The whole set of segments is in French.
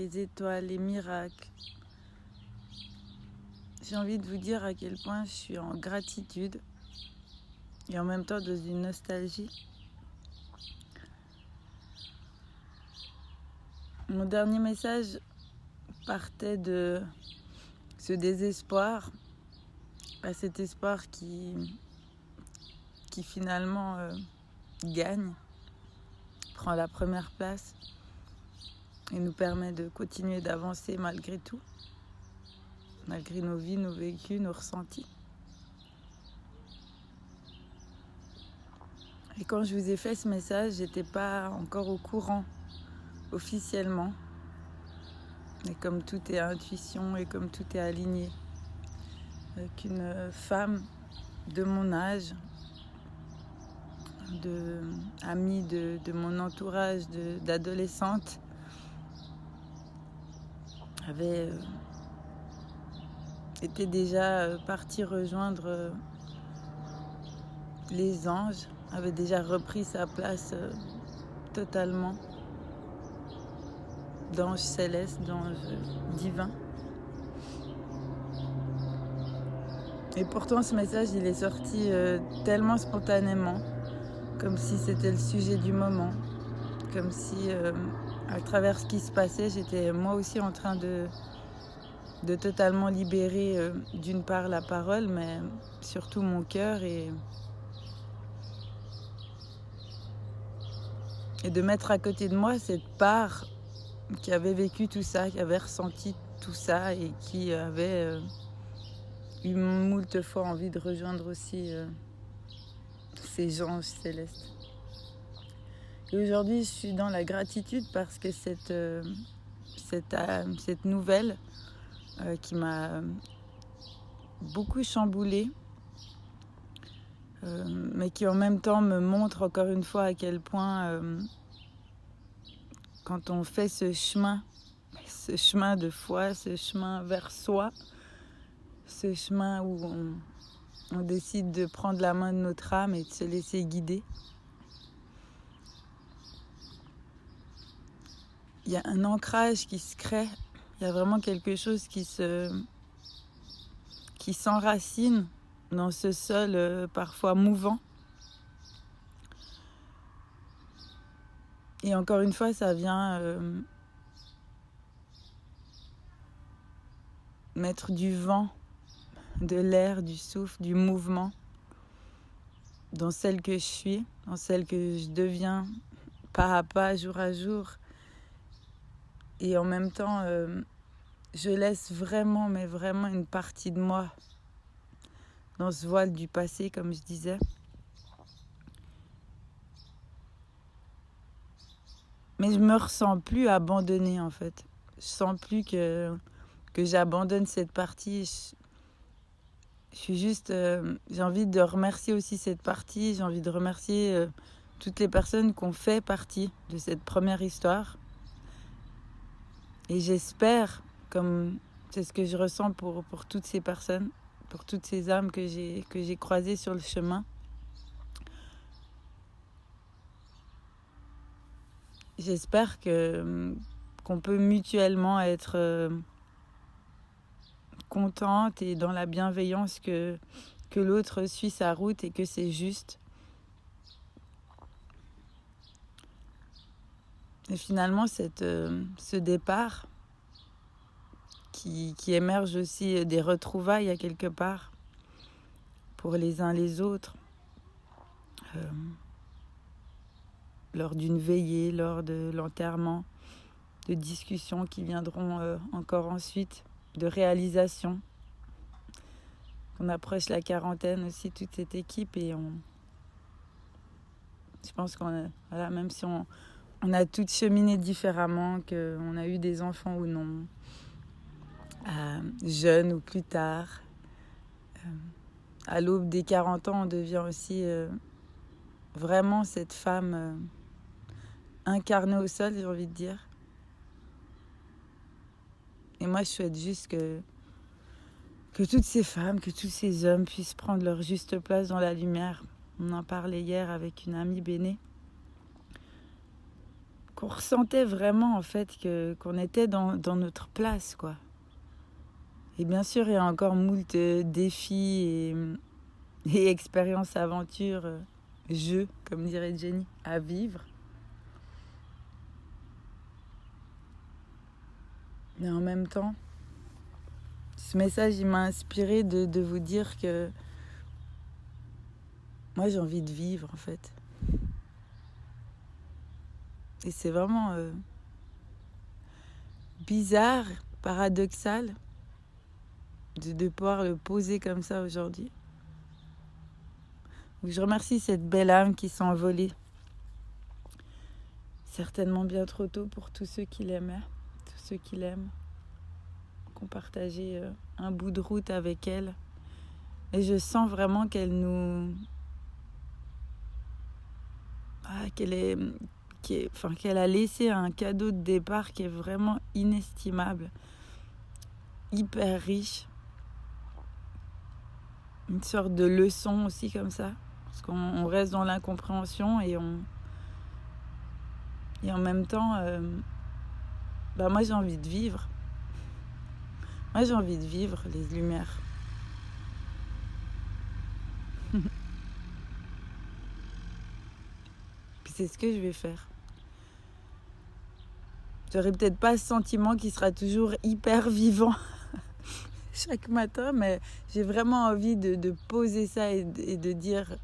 les étoiles, les miracles. J'ai envie de vous dire à quel point je suis en gratitude et en même temps dans une nostalgie. Mon dernier message partait de ce désespoir à cet espoir qui finalement gagne, prend la première place et nous permet de continuer d'avancer malgré tout, malgré nos vies, nos vécus, nos ressentis. Et quand je vous ai fait ce message, j'étais pas encore au courant officiellement. Et comme tout est intuition et comme tout est aligné, qu'une femme de mon âge, amie de mon entourage d'adolescente, avait été déjà partie rejoindre les anges, avait déjà repris sa place totalement d'ange céleste, d'ange divin. Et pourtant ce message il est sorti tellement spontanément, comme si c'était le sujet du moment, comme si à travers ce qui se passait, j'étais moi aussi en train de totalement libérer d'une part la parole, mais surtout mon cœur et de mettre à côté de moi cette part qui avait vécu tout ça, qui avait ressenti tout ça et qui avait eu moult fois envie de rejoindre aussi ces anges célestes. Et aujourd'hui, je suis dans la gratitude parce que cette nouvelle qui m'a beaucoup chamboulée, mais qui en même temps me montre encore une fois à quel point quand on fait ce chemin de foi, ce chemin vers soi, ce chemin où on décide de prendre la main de notre âme et de se laisser guider, il y a un ancrage qui se crée, il y a vraiment quelque chose qui s'enracine dans ce sol parfois mouvant. Et encore une fois, ça vient mettre du vent, de l'air, du souffle, du mouvement dans celle que je suis, dans celle que je deviens pas à pas, jour à jour. Et en même temps, je laisse vraiment, mais vraiment une partie de moi dans ce voile du passé, comme je disais. Mais je me ressens plus abandonnée, en fait. Je sens plus que j'abandonne cette partie. Je suis juste... j'ai envie de remercier aussi cette partie. J'ai envie de remercier toutes les personnes qui ont fait partie de cette première histoire. Et j'espère, comme c'est ce que je ressens pour toutes ces personnes, pour toutes ces âmes que j'ai croisées sur le chemin, j'espère qu'on peut mutuellement être contente et dans la bienveillance que l'autre suit sa route et que c'est juste. Et finalement, ce départ qui émerge aussi des retrouvailles à quelque part pour les uns les autres, lors d'une veillée, lors de l'enterrement, de discussions qui viendront encore ensuite, de réalisations. On approche la quarantaine aussi, toute cette équipe, et je pense voilà, même si on a toutes cheminé différemment, qu'on a eu des enfants ou non, jeunes ou plus tard, à l'aube des 40 ans, on devient aussi vraiment cette femme incarnée au sol, j'ai envie de dire. Et moi, je souhaite juste que toutes ces femmes, que tous ces hommes puissent prendre leur juste place dans la lumière. On en parlait hier avec une amie Béné. qu'on ressentait vraiment en fait qu'on était dans notre place, quoi. Et bien sûr, il y a encore moult défis et expériences, aventures, jeux, comme dirait Jenny, à vivre. Mais en même temps, ce message, il m'a inspiré de vous dire que moi, j'ai envie de vivre, en fait. Et c'est vraiment bizarre, paradoxal, de pouvoir le poser comme ça aujourd'hui. Donc, je remercie cette belle âme qui s'est envolée. Certainement bien trop tôt pour tous ceux qui l'aimaient, tous ceux qui l'aiment, qui ont partagé un bout de route avec elle. Et je sens vraiment qu'elle nous... qu'elle a laissé un cadeau de départ qui est vraiment inestimable, hyper riche. Une sorte de leçon aussi comme ça. Parce qu'on reste dans l'incompréhension et en même temps, moi j'ai envie de vivre. Moi j'ai envie de vivre les lumières. Puis c'est ce que je vais faire. J'aurai peut-être pas ce sentiment qui sera toujours hyper vivant chaque matin, mais j'ai vraiment envie de poser ça et de dire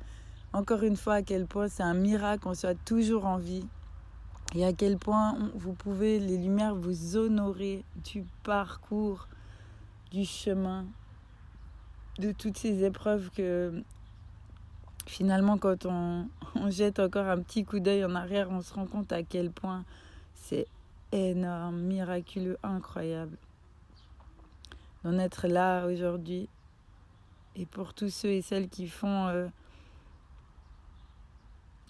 encore une fois à quel point c'est un miracle qu'on soit toujours en vie. Et à quel point vous pouvez, les lumières, vous honorer du parcours, du chemin, de toutes ces épreuves que finalement, quand on jette encore un petit coup d'œil en arrière, on se rend compte à quel point c'est énorme, miraculeux, incroyable d'en être là aujourd'hui. Et pour tous ceux et celles qui font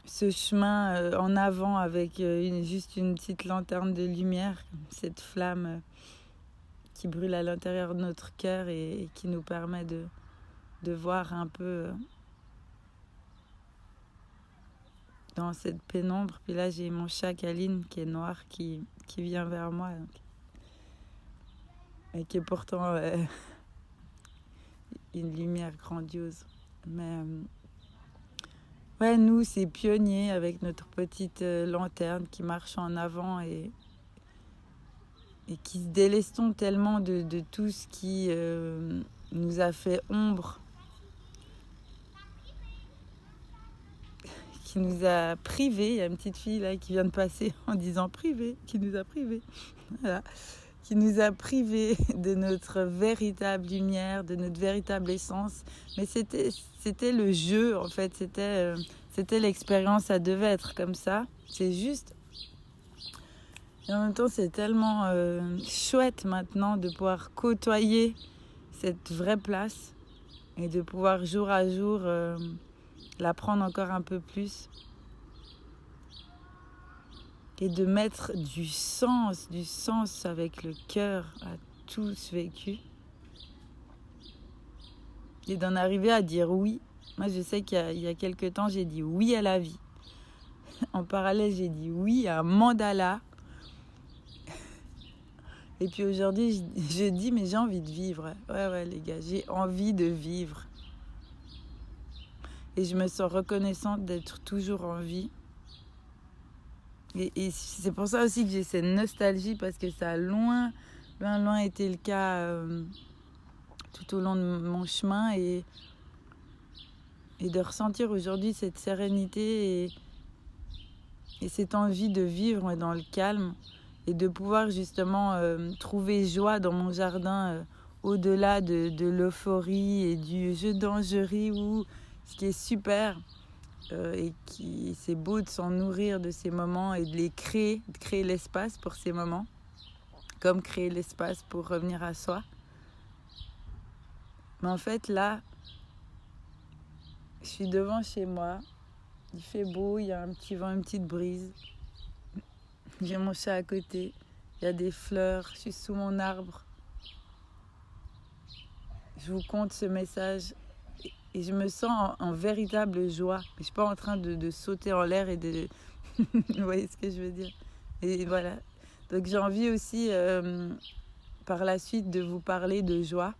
ce chemin en avant avec juste une petite lanterne de lumière, cette flamme qui brûle à l'intérieur de notre cœur et qui nous permet de voir un peu dans cette pénombre. Puis là, j'ai mon chat Kaline qui est noir qui vient vers moi. Donc, et qui est pourtant une lumière grandiose. Mais ouais, nous, c'est pionniers avec notre petite lanterne qui marche en avant et qui se délestons tellement de tout ce qui nous a fait ombre, qui nous a privés. Il y a une petite fille là qui vient de passer en disant privé, qui nous a privés. Voilà. Qui nous a privés de notre véritable lumière, de notre véritable essence. Mais c'était le jeu, en fait. C'était l'expérience, ça devait être comme ça. C'est juste. Et en même temps, c'est tellement chouette maintenant de pouvoir côtoyer cette vraie place et de pouvoir jour à jour la prendre encore un peu plus. Et de mettre du sens avec le cœur à tout ce vécu. Et d'en arriver à dire oui. Moi, je sais qu'il y a quelques temps, j'ai dit oui à la vie. En parallèle, j'ai dit oui à un mandala. Et puis aujourd'hui, je dis, mais j'ai envie de vivre. Ouais, les gars, j'ai envie de vivre. Et je me sens reconnaissante d'être toujours en vie. Et c'est pour ça aussi que j'ai cette nostalgie, parce que ça a loin été le cas tout au long de mon chemin. Et de ressentir aujourd'hui cette sérénité et cette envie de vivre dans le calme. Et de pouvoir justement trouver joie dans mon jardin au-delà de l'euphorie et du jeu d'angerie, ou ce qui est super. Et c'est beau de s'en nourrir de ces moments et de les créer, de créer l'espace pour ces moments, comme créer l'espace pour revenir à soi. Mais en fait, là, je suis devant chez moi, il fait beau, il y a un petit vent, une petite brise. J'ai mon chat à côté, il y a des fleurs, je suis sous mon arbre. Je vous conte ce message. Et je me sens en véritable joie. Je ne suis pas en train de sauter en l'air et de... Vous voyez ce que je veux dire? Et voilà. Donc j'ai envie aussi par la suite de vous parler de joie.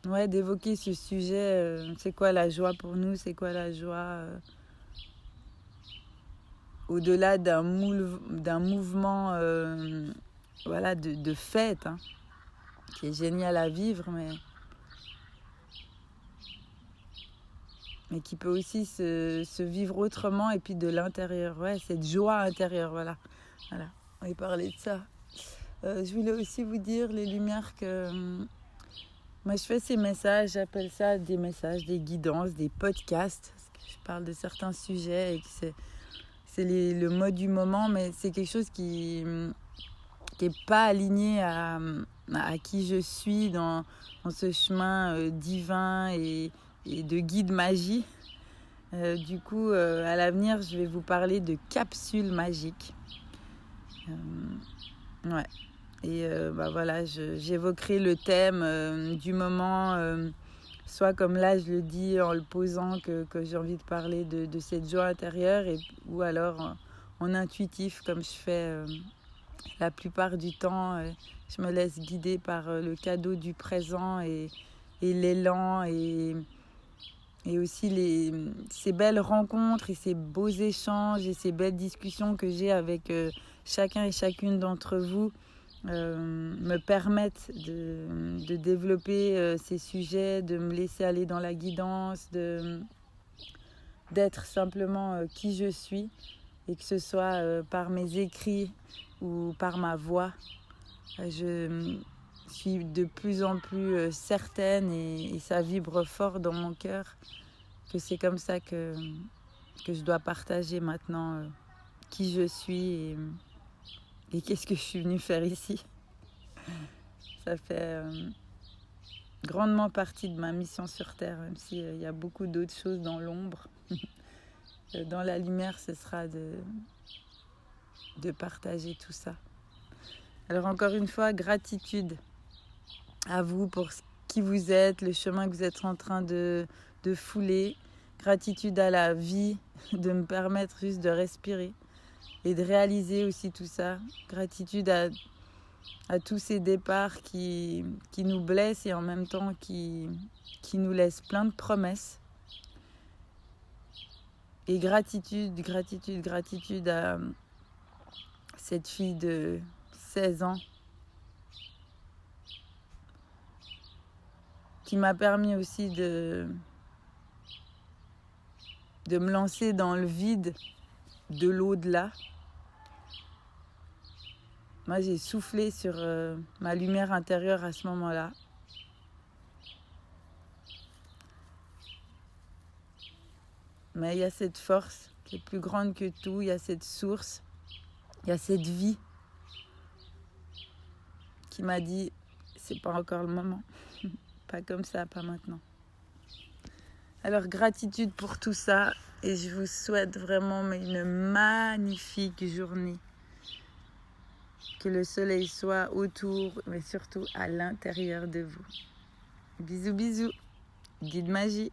Ouais, d'évoquer ce sujet. C'est quoi la joie pour nous? C'est quoi la joie au-delà d'un mouvement voilà, de fête, hein, qui est génial à vivre, mais qui peut aussi se vivre autrement et puis de l'intérieur. Ouais, cette joie intérieure, voilà. On va parler de ça. Je voulais aussi vous dire, les lumières, que moi je fais ces messages, j'appelle ça des messages, des guidances, des podcasts. Parce que je parle de certains sujets et que c'est le mot du moment, mais c'est quelque chose qui n'est pas aligné à qui je suis dans ce chemin divin et de guide magie. Du coup, à l'avenir, je vais vous parler de capsules magiques. Ouais. Et voilà, j'évoquerai le thème du moment, soit comme là je le dis en le posant, que j'ai envie de parler de cette joie intérieure, ou alors en intuitif, comme je fais la plupart du temps. Je me laisse guider par le cadeau du présent et l'élan et aussi ces belles rencontres et ces beaux échanges et ces belles discussions que j'ai avec chacun et chacune d'entre vous. Me permettent de développer ces sujets, de me laisser aller dans la guidance, d'être simplement qui je suis, et que ce soit par mes écrits ou par ma voix. Je suis de plus en plus certaine et ça vibre fort dans mon cœur que c'est comme ça que je dois partager maintenant qui je suis et qu'est-ce que je suis venue faire ici. Ça fait grandement partie de ma mission sur Terre, même s'il y a beaucoup d'autres choses dans l'ombre. Dans la lumière, ce sera de partager tout ça. Alors encore une fois, gratitude à vous pour qui vous êtes, le chemin que vous êtes en train de fouler. Gratitude à la vie de me permettre juste de respirer et de réaliser aussi tout ça. Gratitude à tous ces départs qui nous blessent et en même temps qui nous laissent plein de promesses. Et gratitude à cette fille de 16 ans qui m'a permis aussi de me lancer dans le vide de l'au-delà. Moi, j'ai soufflé sur ma lumière intérieure à ce moment-là. Mais il y a cette force qui est plus grande que tout, il y a cette source, il y a cette vie qui m'a dit, c'est pas encore le moment, pas comme ça, pas maintenant. Alors gratitude pour tout ça et je vous souhaite vraiment une magnifique journée. Que le soleil soit autour, mais surtout à l'intérieur de vous. Bisous, bisous. Guide Magie.